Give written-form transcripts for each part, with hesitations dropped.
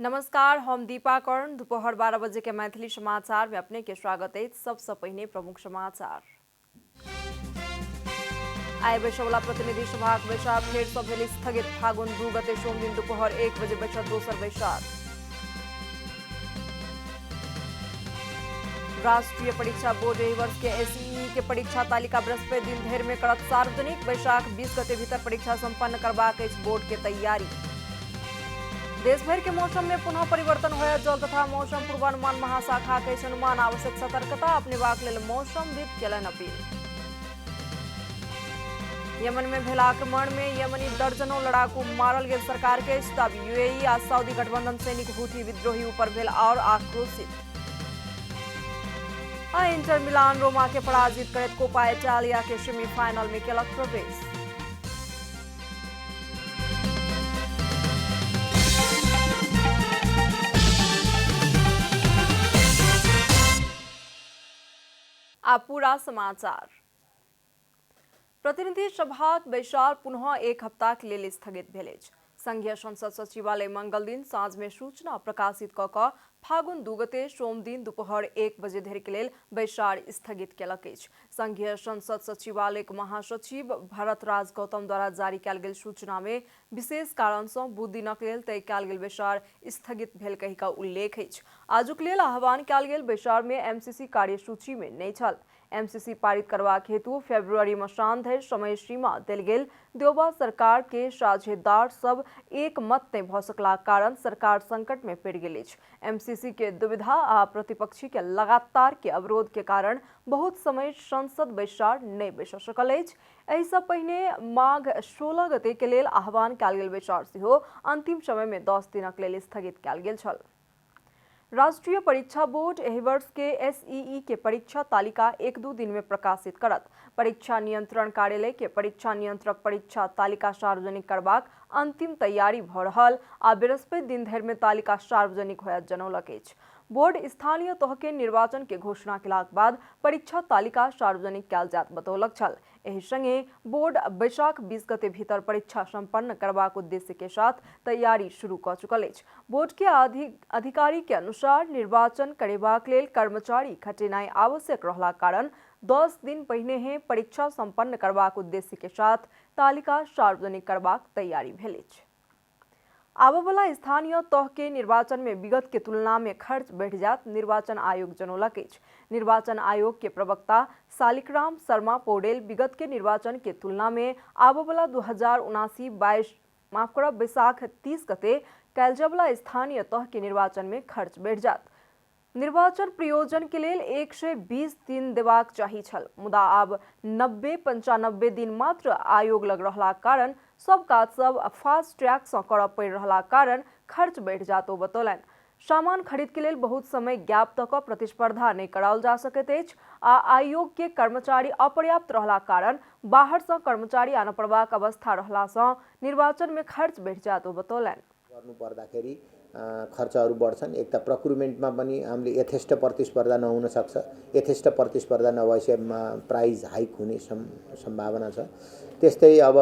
नमस्कार, हम दीपा कर्ण। दोपहर 12 बजे के मैथिली समाचार में अपने के स्वागत है। सबसे पहले प्रमुख समाचार। आय बैसवला प्रतिनिधि सभा बैसार फेर सँ भेल स्थगित। फागुन 2 गते सोम दिन दोपहर 1 बजे बैठत दोसर बैसार। राष्ट्रीय परीक्षा बोर्ड एहि वर्ष के एसईई के परीक्षा तालिका बृहस्पति दिन धरि में करत सार्वजनिक। बैसाख 20 गते भीतर परीक्षा संपन्न करबाक अछि बोर्ड के तैयारी। देश भर के मौसम में पुनः परिवर्तन होयत। जल तथा मौसम पूर्वानुमान महाशाखा के अनुमान। आवश्यक सतर्कता अपनेबाक लेल मौसमविद केलनि अपील। यमन में भेल आक्रमण में यमनी दर्जनों लड़ाकू मारल गेल। सरकार के दाबी। यूएई आ सऊदी गठबंधन सैनिक हूथी विद्रोही ऊपर भेल और आक्रोशित। इंटर मिलान रोमा के पराजित करैत कोपा इटालिया के सेमीफाइनल में केलक प्रवेश। आ पूरा समाचार। प्रतिनिधि सभाक बैसार पुनः एक हफ्ताक लेल स्थगित भेल अछि। संघीय संसद सचिवालय मंगल दिन साँझ में सूचना प्रकाशित कऽ फागुन 2 गते सोम दिन दोपहर 1 बजे धरि के लेल बैसार स्थगित केलक अछि। संघीय संसद सचिवालय महासचिव भरत राज गौतम द्वारा जारी कयल गेल सूचना में विशेष कारण सँ बुध दिनक लेल तय कयल गेल बैसार स्थगित भेल कहि कऽ उल्लेख अछि। आजुक लेल आह्वान कयल गेल बैसार में एमसीसी कार्यसूची में नहि छल। एमसीसी पारित करबाक हेतु फरवरी मसांत धरि समय सीमा देल गेल। देओबा सरकार के साझेदार सब एक मत नहि भऽ सकलाक कारण सरकार संकट में पड़ि गेल अछि। एमसीसी के दुविधा आ प्रतिपक्षी के लगातार के अवरोध के कारण बहुत समय संसद बैसार नहि बैस सकल अछि। एहि सँ पहिने माघ 16 गते के लेल आह्वान कयल गेल बैसार सेहो अंतिम समय में 10 दिनक लेल स्थगित कयल गेल छल। राष्ट्रीय परीक्षा बोर्ड एहि वर्ष के एसईई के परीक्षा तालिका 1-2 दिन में प्रकाशित करत। परीक्षा नियंत्रण कार्यालय के परीक्षा नियंत्रक परीक्षा तालिका सार्वजनिक करबाक अंतिम तैयारी भऽ रहल आ बृहस्पति दिन धरि में तालिका सार्वजनिक होयत जनौलक अछि। बोर्ड स्थानीय तह के निर्वाचन के घोषणा केलाक बाद परीक्षा तालिका सार्वजनिक कयल जायत बतौलक छल। एहि संगे बोर्ड बैसाख 20 गते भीतर परीक्षा संपन्न करबाक उद्देश्य के साथ तैयारी शुरू कऽ चुकल अछि। बोर्ड के अधिकारी के अनुसार निर्वाचन करेबाक लेल कर्मचारी खटेनाइ आवश्यक रहलाक कारण 10 दिन पहिने परीक्षा संपन्न करबाक उद्देश्य के साथ तालिका सार्वजनिक करबाक तैयारी भेल अछि। आबयवला स्थानीय तह के निर्वाचन में विगत के तुलना में खर्च बढ़ि जायत निर्वाचन आयोग जनौलक अछि। निर्वाचन आयोग के प्रवक्ता शालिग्राम शर्मा पौडेल विगत के निर्वाचन के तुलना में आबयवला 2079-22 बैसाख 30 गते कयल जायवला स्थानीय तह के निर्वाचन में खर्च बढ़ि जायत। निर्वाचन प्रयोजन के लेल 120 दिन देबाक चाही छल, मुदा आब 90-95 दिन मात्र आयोग लग रहलाक कारण सब काज सब फास्ट ट्रैक सँ करऽ पड़ि रहलाक कारण खर्च बढ़ि जायत ओ बतौलनि। सामान खरीद के लेल बहुत समय गैप तक प्रतिस्पर्धा नहि कराओल जा सकैत अछि आ आयोग के कर्मचारी अपर्याप्त रहलाक कारण बाहर सँ कर्मचारी आनऽ पड़बाक अवस्था रहला सँ निर्वाचन में खर्च बढ़ि जायत ओ बतौलनि। गर्नु पर्दाखेरि खर्चहरू बढ्छन्। एक त प्रोक्युरमेन्टमा पनि हामीले यथेष्ट प्रतिस्पर्धा नहुन सक्छ। यथेष्ट प्रतिस्पर्धा नभएपछि प्राइस हाइक हुने सम्भावना छ। त्यस्तै अब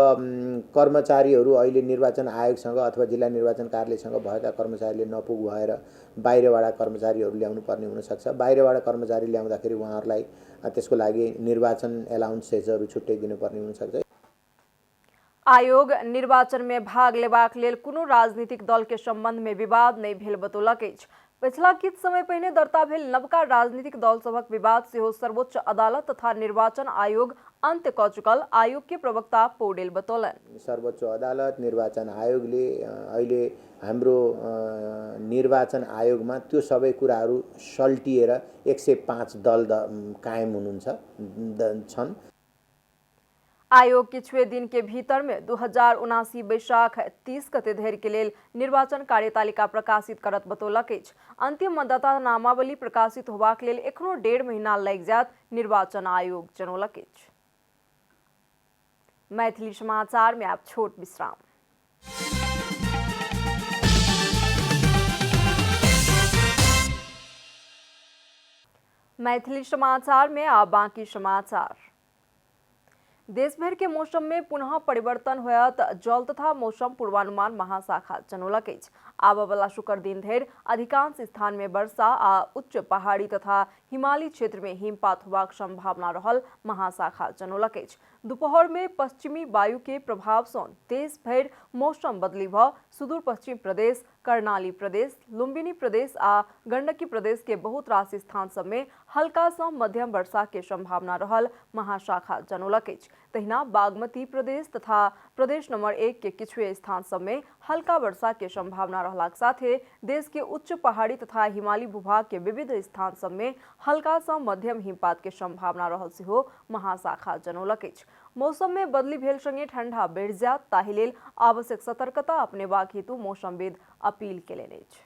कर्मचारीहरू अहिले निर्वाचन आयोगसँग अथवा जिल्ला निर्वाचन कार्यालयसँग भएका कर्मचारीले नपुग भएर बाहिरबाट कर्मचारीहरू ल्याउनु पर्ने हुन सक्छ। बाहिरबाट कर्मचारी ल्याउँदाखेरि उहाँहरूलाई त्यसको लागि निर्वाचन एलाउन्सेसहरू छुट्टै दिनुपर्ने हुन सक्छ। आयोग निर्वाचन में भाग लेबाक लेल कोनो राजनीतिक दल के संबंध में विवाद नहीं भेल बतौलक अछि। पिछला किछ समय पहिने दर्ता भेल नवका राजनीतिक दल सभक विवाद सेहो सर्वोच्च अदालत तथा निर्वाचन आयोग अंत्य कऽ चुकल आयोग के प्रवक्ता पौडेल बतौलनि। सर्वोच्च अदालत निर्वाचन आयोगले अहिले हाम्रो निर्वाचन आयोगमा त्यो सबै कुराहरू सल्टिएर 105 दल कायम हुनुहुन्छ छन्। आयोग किछुए दिन के भीतर में 2079 बैसाख 30 गते धरि के लेल निर्वाचन कार्यतालिका प्रकाशित करत बतौलक अछि। अंतिम मतदाता नामावली प्रकाशित होबाक लेल एखनो 1.5 महीना लागि जायत निर्वाचन आयोग जनौलक अछि। मैथिली समाचार में आप छोट विश्राम। मैथिली समाचार में आप बाकी समाचार। देशभर के मौसम में पुनः परिवर्तन होयत जल तथा मौसम पूर्वानुमान महाशाखा जनौलक अछि। आबय वाला शुक्र दिन धरि अधिकांश स्थान में वर्षा आ उच्च पहाड़ी तथा हिमालयी क्षेत्र में हिमपात होबाक संभावना रहल महाशाखा जनौलक अछि। दोपहर में पश्चिमी वायु के प्रभाव सँ देश भरि मौसम बदली भ सुदूर पश्चिम प्रदेश, कर्णाली प्रदेश, लुम्बिनी प्रदेश आ गंडकी प्रदेश के बहुत रास स्थान सब में हल्का सँ मध्यम वर्षा के संभावना रहल महाशाखा जनौलक अछि। तहिना बागमती प्रदेश तथा प्रदेश नंबर 1 के किछुए स्थान सब में हल्का वर्षा के संभावना रहलाक साथे देश के उच्च पहाड़ी तथा हिमालयी भूभाग के विविध स्थान सब में हल्का सँ मध्यम हिमपात के संभावना रहल सेहो महाशाखा जनौलक अछि। मौसम में बदली भेल संगे ठंडा बढ़ि जायत ताहि लेल आवश्यक सतर्कता अपनेबाक हेतु मौसमविद अपील केलनि अछि।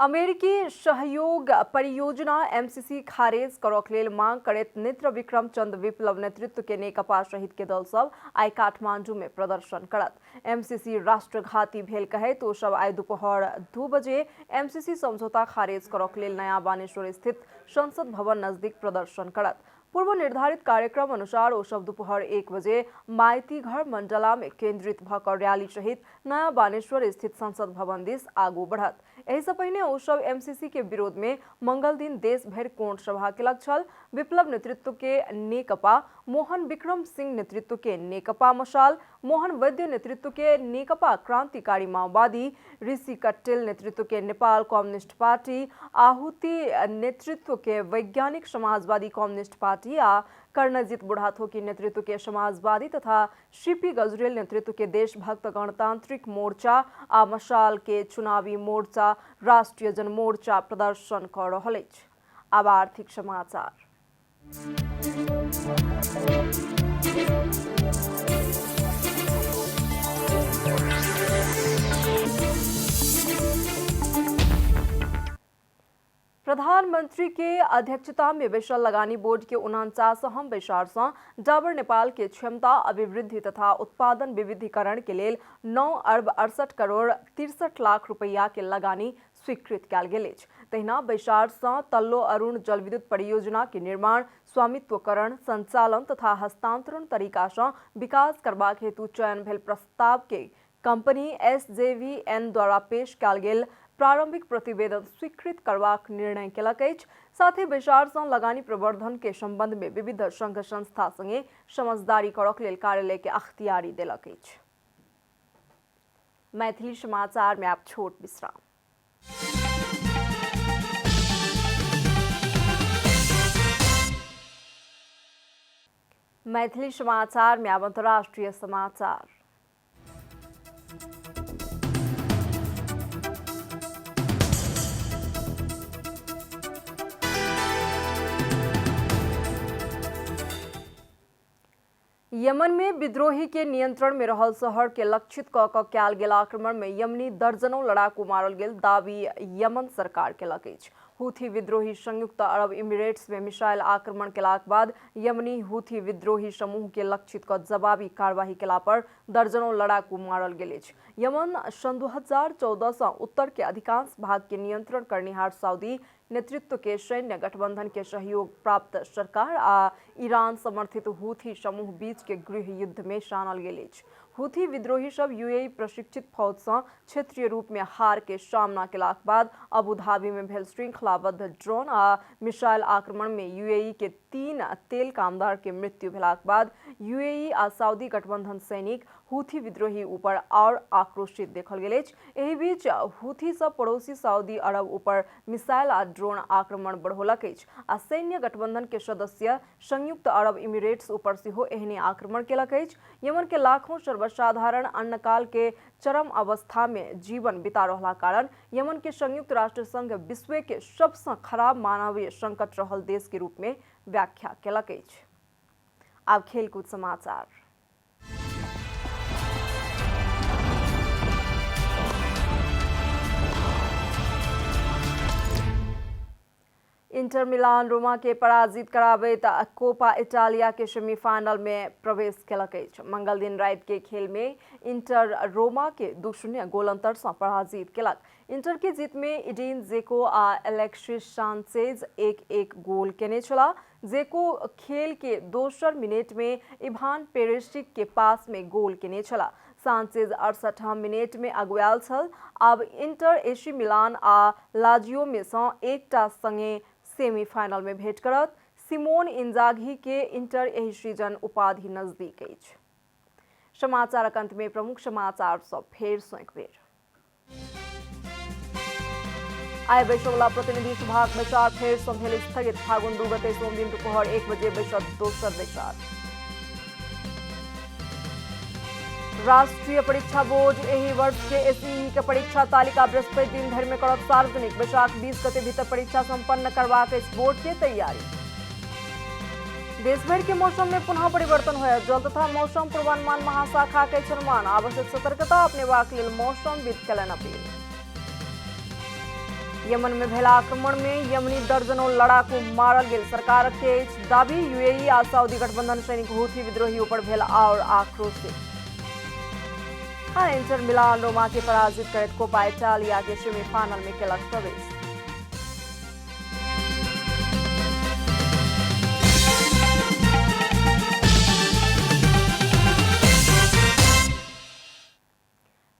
अमेरिकी सहयोग परियोजना एमसीसी खारेज करक लेल मांग करैत नेत्र विक्रम चंद विप्लव नेतृत्व के नेकपा सहित के दल सब आइ काठमांडू में प्रदर्शन करत। एमसीसी राष्ट्रघाती भेल कहैत ओ सब आइ दोपहर 2 बजे एमसीसी समझौता खारेज करक लेल नया बानेश्वर स्थित संसद भवन नजदीक प्रदर्शन करत। पूर्व निर्धारित कार्यक्रम अनुसार ओ सब दोपहर 1 बजे माइती घर मंडला में केंद्रित भकर रैली सहित नया बानेश्वर स्थित संसद भवन दिस आगू बढ़त। एहि से पहिने ओ सब एमसीसी के विरोध में मंगल दिन देश भरि कोण सभा केलक छल। विप्लव नेतृत्व के नेकपा, मोहन विक्रम सिंह नेतृत्व के नेकपा मशाल, मोहन वैद्य नेतृत्व के नेकपा क्रांतिकारी माओवादी, ऋषि कट्टेल नेतृत्व के नेपाल कम्युनिस्ट पार्टी, आहुति नेतृत्व के वैज्ञानिक समाजवादी कम्युनिस्ट पार्टी आ कर्णजित बुढ़ाथोकी नेतृत्व के समाजवादी तथा सीपी गजरेल नेतृत्व के देशभक्त गणतांत्रिक मोर्चा आ मशाल के चुनावी मोर्चा राष्ट्रीय जनमोर्चा प्रदर्शन कर रहल अछि। आब आर्थिक समाचार। प्रधानमंत्री के अध्यक्षता में बैसल लगानी बोर्ड के 49वां बैसार सँ डाबर नेपाल के क्षमता अभिवृद्धि तथा उत्पादन विविधीकरण के लेल 9 अरब 68 करोड़ 63 लाख रुपया के लगानी स्वीकृत कयल गेल अछि। तहिना बैसार सँ तल्लो अरुण जलविद्युत परियोजना के निर्माण, स्वामित्वकरण, संचालन तथा हस्तांतरण तरीका सँ विकास करबाक हेतु चयन भेल प्रस्ताव के कंपनी एसजेवीएन द्वारा पेश कयल गेल प्रारंभिक प्रतिवेदन स्वीकृत करबाक निर्णय केलक अछि। साथ ही बैसार सँ लगानी प्रवर्धन के संबंध में विविध संघ संस्था संगे समझदारी करक लेल कार्यालय के अख्तियारी देलक अछि। मैथिली समाचार में आप छोट विश्राम। मैथिली समाचार में अब अंतर्राष्ट्रीय समाचार। यमन में विद्रोही के नियंत्रण में रहल शहर के लक्षित क कयल गेल आक्रमण में यमनी दर्जनों लड़ाकू मारल गेल दावी यमन सरकार केलक अछि। हुथी विद्रोही संयुक्त अरब इमिरेट्स में मिसाइल आक्रमण केलाक बाद यमनी हुथी विद्रोही समूह के लक्षित क जवाबी कार्यवाही केला पर दर्जनों लड़ाकू मारल गेल अछि। यमन सन 2014 सँ उत्तर के अधिकांश भाग के नियंत्रण करनिहार सऊदी नेतृत्व के सैन्य गठबंधन के सहयोग प्राप्त सरकार आ ईरान समर्थित हुथी समूह बीच के गृह युद्ध में सानल गेल अछि। हुथी विद्रोही सब यूएई प्रशिक्षित फौज सँ क्षेत्रीय रूप में हार के सामना केलाक बाद अबू धाबी में भेल श्रृंखलाबद्ध ड्रोन आ मिसाइल आक्रमण में यूएई के 3 तेल कामदार के मृत्यु भेलाक बाद यूएई आ सऊदी गठबंधन सैनिक हुथी विद्रोही ऊपर और आक्रोशित देखल गेल अछि। एहि बीच हुथी सब पड़ोसी सऊदी अरब ऊपर मिसाइल आ ड्रोन आक्रमण बढ़ौलक अछि आ सैन्य गठबंधन के सदस्य संयुक्त अरब इमिरेट्स ऊपर सेहो एहने आक्रमण केलक अछि। यमन के लाखों सर्वसाधारण अन्नकाल के चरम अवस्था में जीवन बिता रहला कारण यमन के संयुक्त राष्ट्र संघ विश्व के सबसे खराब मानवीय संकट रहल देश के रूप में व्याख्या केलक अछि। आब खेलकूद समाचार। इंटर मिलान रोमा के पराजित कराबैत कोपा इटालिया के सेमीफाइनल में प्रवेश केलक अछि। मंगल दिन रात के खेल में इंटर रोमा के 2-0 गोल अंतर से पराजित केलक। इंटर के जीत में इडीन जेको आ एलेक्सिस सांचेज 1-1 गोल केने छला। जेको खेल के दोसर मिनट में इभान पेरिसिक के पास में गोल केने छला। सांचेज 68 मिनट में अगुआल छल। अब इंटर एसी मिलान आ लाजियो में से एकटा संगे सेमीफाइनल में भेंट करत। सिमोन इंजागी के इंटर एही सीजन उपाधि नजदीक अछि। समाचारक अंत में प्रमुख समाचार सब फेर सँ एक बेर। आइ बैसवला प्रतिनिधि सभाक बैसार फेर सँ भेल स्थगित। फागुन 2 गते सोम दिन दुपहर 1 बजे बैसत दोसर बैसार। राष्ट्रीय परीक्षा बोर्ड एही वर्ष के एसईई के परीक्षा तालिका बृहस्पति दिन धरि में करत सार्वजनिक। बैसाख 20 गते भीतर परीक्षा संपन्न करबाक इस बोर्ड के तैयारी। देश भर के मौसम में पुनः परिवर्तन होय। जल तथा मौसम पूर्वानुमान महाशाखा के अनुमान। आवश्यक सतर्कता अपनेबाक लेल मौसमविद केलनि अपील। यमन में भेल आक्रमण में यमनी दर्जनों लड़ाकू मारल गेल। सरकार के दाबी। यूएई आ सऊदी गठबंधन सैनिक हूथी विद्रोहियों पर भेल और आक्रोशित। इंटर मिलान रोमा के पराजित करत कोपा इटालिया के सेमीफाइनल में केलक प्रवेश।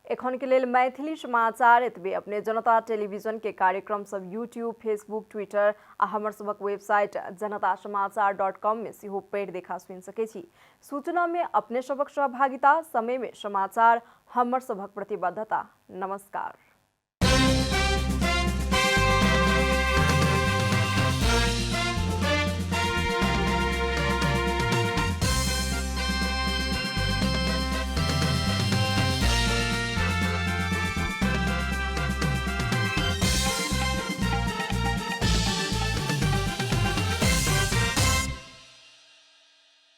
एखन के लेल मैथिली समाचार एतबे। अपने जनता टेलीविजन के कार्यक्रम सब यूट्यूब, फेसबुक, ट्विटर आ हमर सबक वेबसाइट janatasamaachar.com में सेहो पढ़ि देखा सुनि सकै छी। सूचना में अपने सबक सहभागिता, समय में समाचार हमर सबक प्रतिबद्धता। नमस्कार।